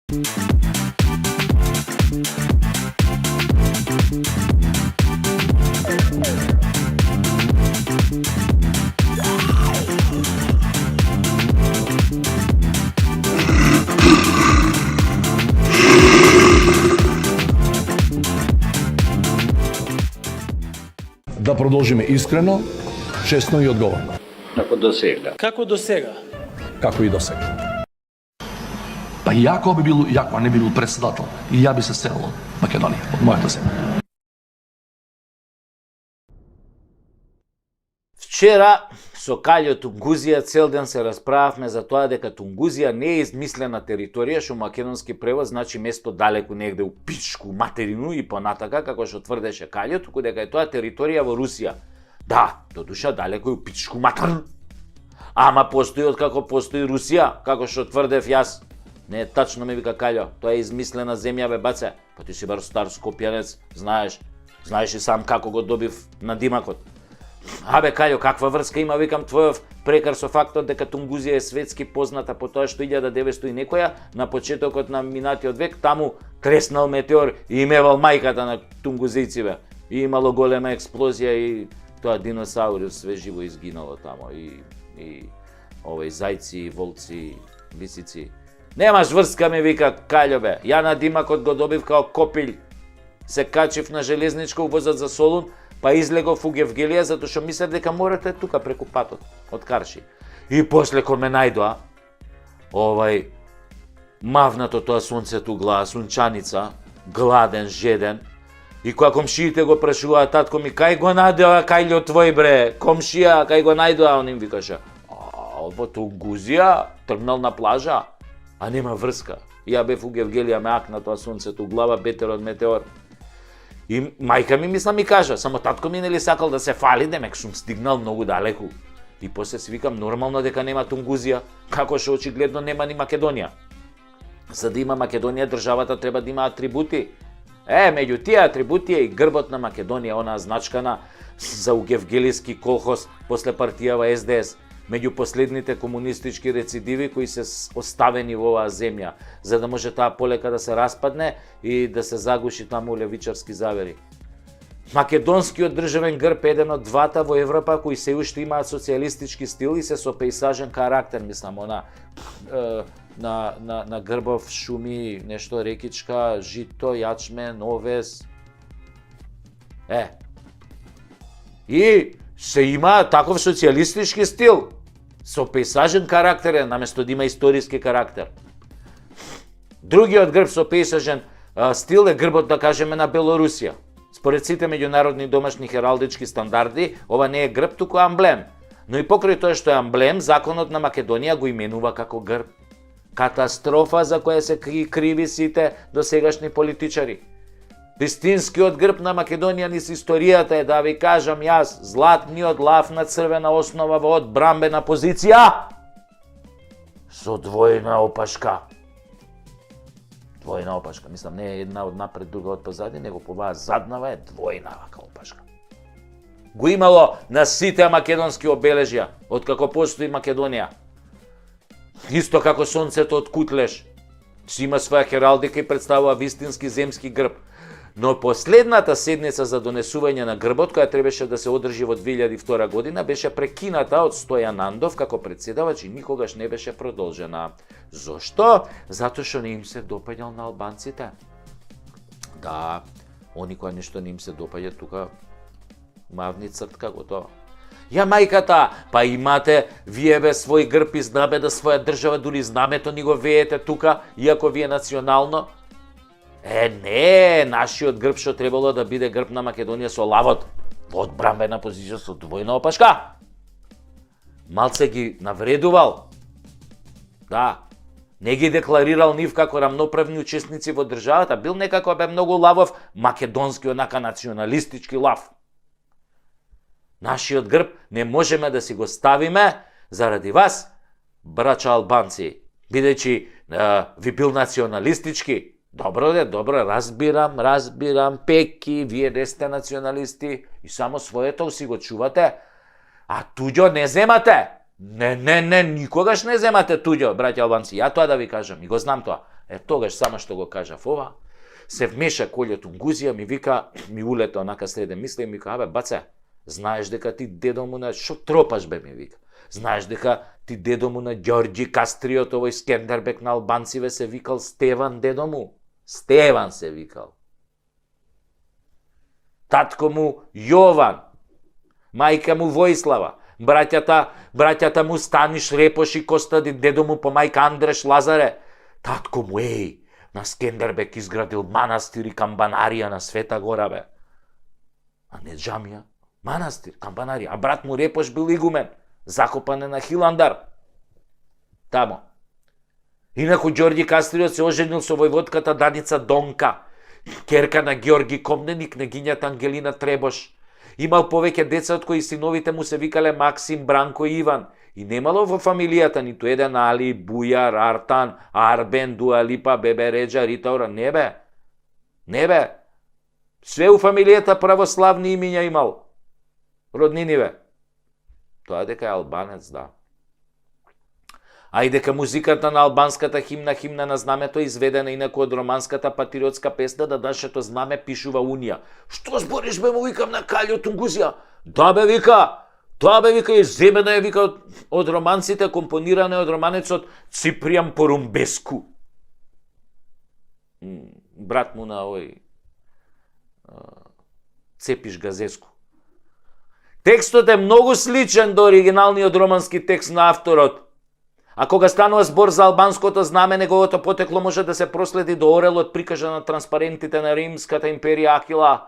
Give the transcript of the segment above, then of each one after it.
Да продолжиме искрено, честно и одговорно. Како до сега. Како до сега? Како и до сега. Па и ако не би бил председател, и ја би се селил од Македонија, од мојата земја. Вчера со Каљо Тунгузија цел ден се расправавме за тоа дека Тунгузија не е измислена територија, што македонски превод значи место далеку негде у пичку материну и понатака, како што тврдеше Каљо, туку дека е тоа територија во Русија. Да, до душа далеку у пичку материну. Ама постои откако постои Русија, како што тврдев јас. Не е тачно, ме вика Каљо, тоа е измислена земја, бе баце. Па ти си бар стар скопјанец, знаеш и сам како го добив на димакот. Абе, Каљо, каква врска има, викам, твојов прекар со фактот дека Тунгузија е светски позната по тоа што 1900 и некоја, на почетокот на минатиот век, таму треснал метеор и имевал мајката на тунгузијциве. И имало голема експлозија и тоа диносаурус све живо изгинало тамо. И овој зајци, волци, лисици. Немаш врска, ми вика Каљо, бе. Ја на димакот го добив као копилј. Се качив на железничко возот за Солун, па излегов у Гевгелија, затоа што мислев дека морето е тука преку патот од Карши. И после кога ме најдоа, мавнато тоа сонцето глава, сунчаница, гладен, жеден, и кога комшиите го прашуваа, татко ми, кај го најдоа Кајло твој, бре, комшија, кај го најдоа, он им викаше, во Тунгузија, тргнал на плажа, а нема врска. Ја бев у Гевгелија, ме акна тоа сонцето глава, бетер од метеор. И мајка ми мисла ми кажа, само татко ми нели сакал да се фали, демек сум стигнал многу далеку. И после си викам нормално дека нема Тунгузија, како што очигледно нема ни Македонија. За да има Македонија, државата треба да има атрибути. Меѓу тие атрибути е и грбот на Македонија, онаа значкана за угевгелиски колхоз после партијава СДС. Меѓу последните комунистички рецидиви кои се оставени во оваа земја, за да може таа полека да се распадне и да се загуши таму левичарски завери. Македонскиот државен грб е еден од двата во Европа кои се уште имаат социјалистички стил и се со пејзажен карактер, мислам, на грбов шуми, нешто рекичка, жито, јачмен, овес. И се има таков социјалистички стил, со пејзажен карактер е, наместо да има историски карактер. Другиот грб со пејзажен стил е грбот, да кажеме, на Белорусија. Според сите меѓународни домашни хералдички стандарди, ова не е грб, туку амблем. Но и покрај тоа што е амблем, законот на Македонија го именува како грб. Катастрофа за која се криви сите досегашни политичари. Вистинскиот грб на Македонија низ историјата е, да ви кажам јас, златниот лав на црвена основа во одбрамбена позиција со двојна опашка. Двојна опашка, мислам, не е една од напред, друга од позади, него оваа заднава е двојна вака опашка. Го имало на сите македонски обележја, откако постои Македонија. Исто како сонцето од Кутлеш, си има своја хералдика и представува вистински земски грб. Но последната седница за донесување на грбот, која требаше да се одржи во 2002 година, беше прекината од Стојан Андов како председавач и никогаш не беше продолжена. Зошто? Затоа што не им се допаѓал на албанците. Да, они која нешто не им се допаѓа, тука мавни цртка готова. Ја мајката, па имате вие бе свој грб и знаме да своја држава, дури знамето ни го веете тука, иако ви е национално. Не, нашиот грб што требало да биде грб на Македонија со лавот, во одбрамбена позиција со двојна опашка. Малце ги навредувал. Да, не ги декларирал нив како рамноправни учесници во државата, бил некако бе многу лавов, македонски онака националистички лав. Нашиот грб не можеме да си го ставиме заради вас, брача албанци, бидејќи ви бил националистички. Добро, разбирам, пеки, вие не сте националисти и само своето си го чувате, а туѓо не земате. Не, никогаш не земате туѓо, браќа албанци, ја тоа да ви кажам, и го знам тоа. Тогаш само што го кажав ова, се вмеша Колјо Тунгузија, ми вика, ми улета онака среде мисли и ми вика, баце, знаеш дека ти дедо му на шо тропаш бе, ми вика. Знаеш дека ти дедо му на Ѓорѓи Кастриот, овој Скендербек на албанциве се викал Стеван дедо му. Стеван се викал. Татко му Јован, мајка му Војслава, браќата му Станиш, Репош и Костадин, дедо му по мајка Андреш Лазаре. Татко му, на Скендербек изградил манастир и камбанарија на Света Гора, бе. А не џамија, манастир, камбанарија. А брат му Репош бил игумен, закопан е на Хиландар. Тамо. Инаку Ѓорѓи Кастриот се оженил со војводката Даница Донка, керка на Ѓорги Комненик, княгињата Ангелина Требош. Имал повеќе деца од кои синовите му се викале Максим, Бранко и Иван. И немало во фамилијата ниту еден Али, Бујар, Артан, Арбен, Дуалипа, Бебе Реджа, Ритаура. Не бе. Не бе. Све у фамилијата православни имиња имал. Роднини бе. Тоа дека е албанец, да. А и дека музиката на албанската химна на знамето изведена инаку од романската патриотска песна да нашето знаме пишува Унија. Што збориш бе, му викам на Каљо Тунгузија? Да бе, вика. Тоа бе, вика, земена е, вика, од романците, компонирана од романецот Ципријан Порумбеску. Брат му на овој Цепиш Газеску. Текстот е многу сличен до оригиналниот романски текст на авторот. А кога станува збор за албанското знаме, неговото потекло може да се проследи до орелот прикажа на транспарентите на Римската империја Акила,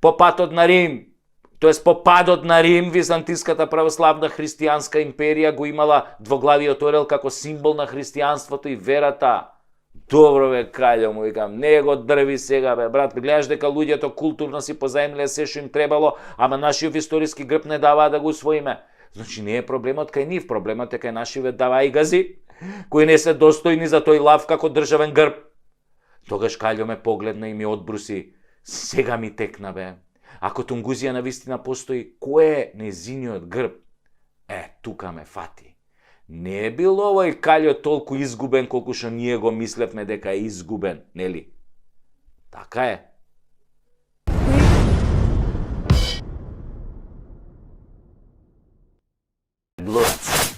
по патот на Рим. Тоест, по падот на Рим, Византиската православна христијанска империја го имала двоглавиот орел како символ на христијанството и верата. Добро бе, Каљо, му викам, не го дрви сега бе, брат, гледаш дека луѓето културно си позаемле се што им требало, ама нашиот историски грб не даваа да го усвоиме. Значи не е проблемот кај нив, проблемот е кај нашиве даваи гази, кои не се достојни за тој лав како државен грб. Тогаш Каљо ме погледна и ми одбруси, сега ми текна бе. Ако Тунгузија навистина постои, кој е незиниот грб? Тука ме фати. Не е бил овој Каљо толку изгубен колку што ние го мислевме дека е изгубен, нели? Така е. Глурац.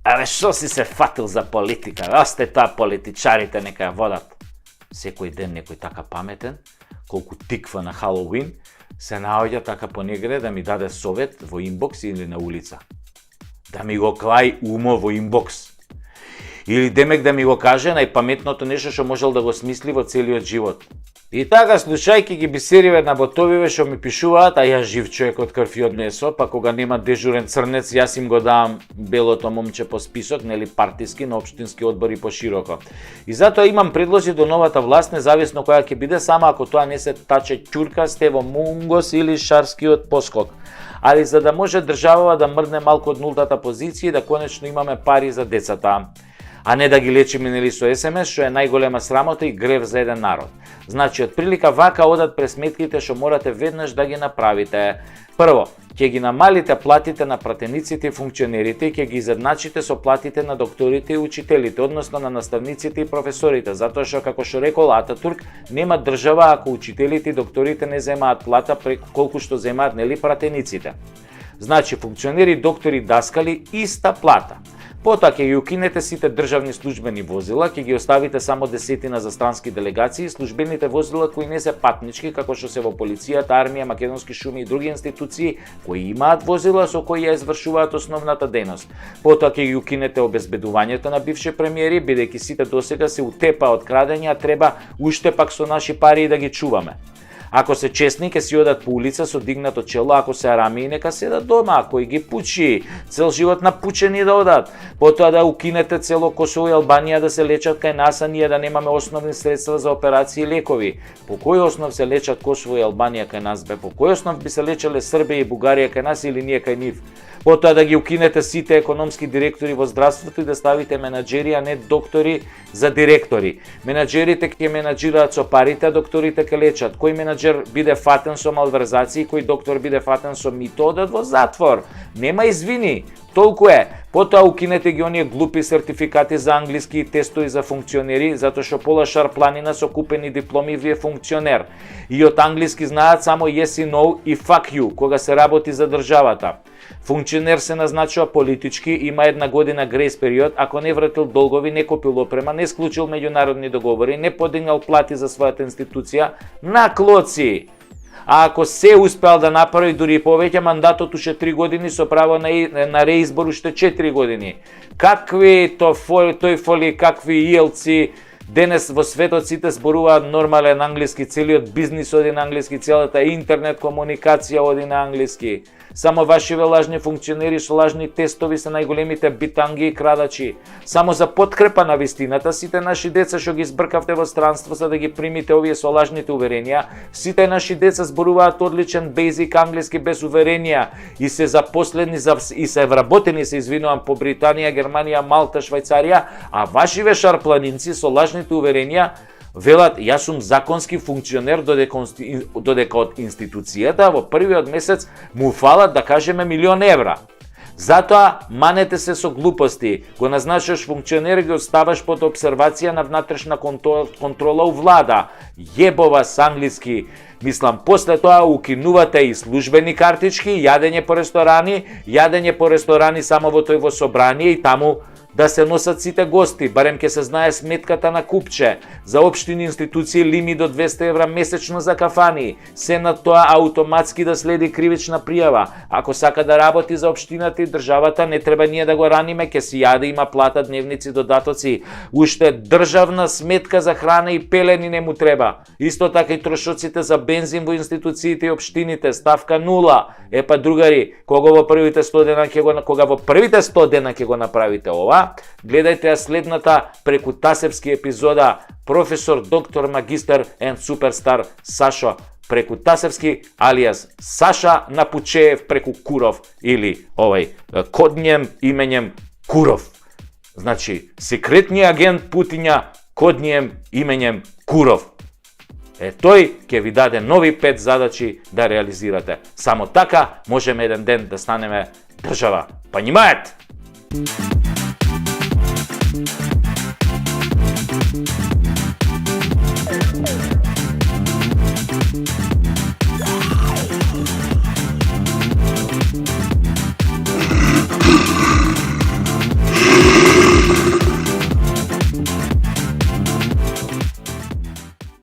Абе, шо си се фатил за политика? Осте тоа политичарите нека ја водат. Секој ден некој така паметен, колку тиква на Халоуин, се наоѓа така понегде да ми даде совет во инбокс или на улица. Да ми го клај умо во инбокс. Или демек да ми го каже најпаметното нешто што можел да го смисли во целиот живот. И така, слушајќи ги бисериве на ботовиве што ми пишуваат, а јас жив човек од крв и од месо, па кога нема дежурен црнец, јас им го давам белото момче по список, нели партиски, на општински одбори пошироко. И затоа имам предлози до новата власт, независно која ќе биде, само ако тоа не се таче ќурка, Стево Мунгос или шарскиот поскок. Али за да може државава да мрдне малку од нултата позиција и да конечно имаме пари за децата. А не да ги лечиме нели со СМС, што е најголема срамота и грев за еден народ. Значи, од прилика вака одат пресметките што морате веднаш да ги направите. Прво, ќе ги намалите платите на пратениците и функционерите и ќе ги изедначите со платите на докторите и учителите, односно на наставниците и професорите, затоа што, како што рекол Ататурк, нема држава ако учителите и докторите не земаат плата колку што земаат нели пратениците. Значи, функционери, доктори, даскали, иста плата. Потоа ќе ги укинете сите државни службени возила, ќе ги оставите само десетина за странски делегации и службените возила кои не се патнички, како што се во полицијата, армија, македонски шуми и други институции кои имаат возила со кои ја извршуваат основната дејност. Потоа ќе ги укинете обезбедувањето на бивши премиери, бидејќи сите досега се утепа од крадења, треба уште пак со наши пари да ги чуваме. Ако се честни, ке си одат по улица со дигнато чело, ако се арами, нека седат дома, кој ги пучи, цел живот напучени да одат. Потоа да укинете цело Косово и Албанија да се лечат кај нас, а ние да немаме основни средства за операции и лекови. По кој основ се лечат Косово и Албанија кај нас, бе? По кој основ би се лечеле Србија и Бугарија кај нас или ние кај нив? Потоа да ги укинете сите економски директори во здравството и да ставите менаџери, а не доктори за директори. Менаџерите ќе менаџираат со парите, а докторите ќе лечат. Кој менаџер менаџер биде фатен со малверзации, кој доктор биде фатен со мито, одат во затвор. Нема извини. Толку е. Потоа укинете ги оние глупи сертификати за англиски и тестови за функционери, затоа што пола шарпланина со купени дипломи ви е функционер. И од англиски знаат само yes и no и fuck you, кога се работи за државата. Функционер се назначува политички, има 1 година грейс период, ако не вратил долгови, не купил опрема, не склучил меѓународни договори, не подигнал плати за својата институција, на клоци. А ако се успел да направи дури и повеќе, мандатот уште 3 години со право на реизбор уште 4 години. Какви тој фоли, какви иелци, денес во светот сите зборуваат нормален англиски, целиот бизнис оди на англиски, целата интернет комуникација оди на англиски. Само вашиве лажни функционери со лажни тестови се најголемите битанги и крадачи. Само за подкрепа на вистината, сите наши деца што ги збркавте во странство за да ги примите овие со лажните уверенија, сите наши деца зборуваат одличен бейзик англиски без уверенија и се запослени и се вработени, се извинувам, по Британија, Германија, Малта, Швајцарија, а вашиве шарпланинци со лажните уверенија велат, јас сум законски функционер додека од институцијата во првиот месец му фалат, да кажеме, 1.000.000 евра. Затоа манете се со глупости, го назначаш функционер и ги оставаш под обсервација на внатрешна контрола у влада. Јебова с англиски. Мислам, после тоа укинувате и службени картички, јадење по ресторани само во тој во собрание и таму да се носат сите гости, барем ќе се знае сметката на купче. За општини институции лимит до 200 евра месечно за кафани. Се на тоа автоматски да следи кривична пријава. Ако сака да работи за општината и државата, не треба ние да го раниме, ќе си јаде, има плата, дневници, додатоци. Уште државна сметка за храна и пелени не му треба. Исто така и трошоците за бензин во институциите и општините, ставка 0. Епа другари, кога во првите 100 дена ќе го направите ова, гледајте ја следната преку Тасевски епизода професор, доктор, магистар and суперстар Сашо преку Тасевски, алијас Саша Напучеев преку Куров или коднием именем Куров. Значи, секретниот агент Путиња коднием именем Куров. Тој ќе ви даде нови 5 задачи да реализирате. Само така можеме еден ден да станеме држава. Понимаете?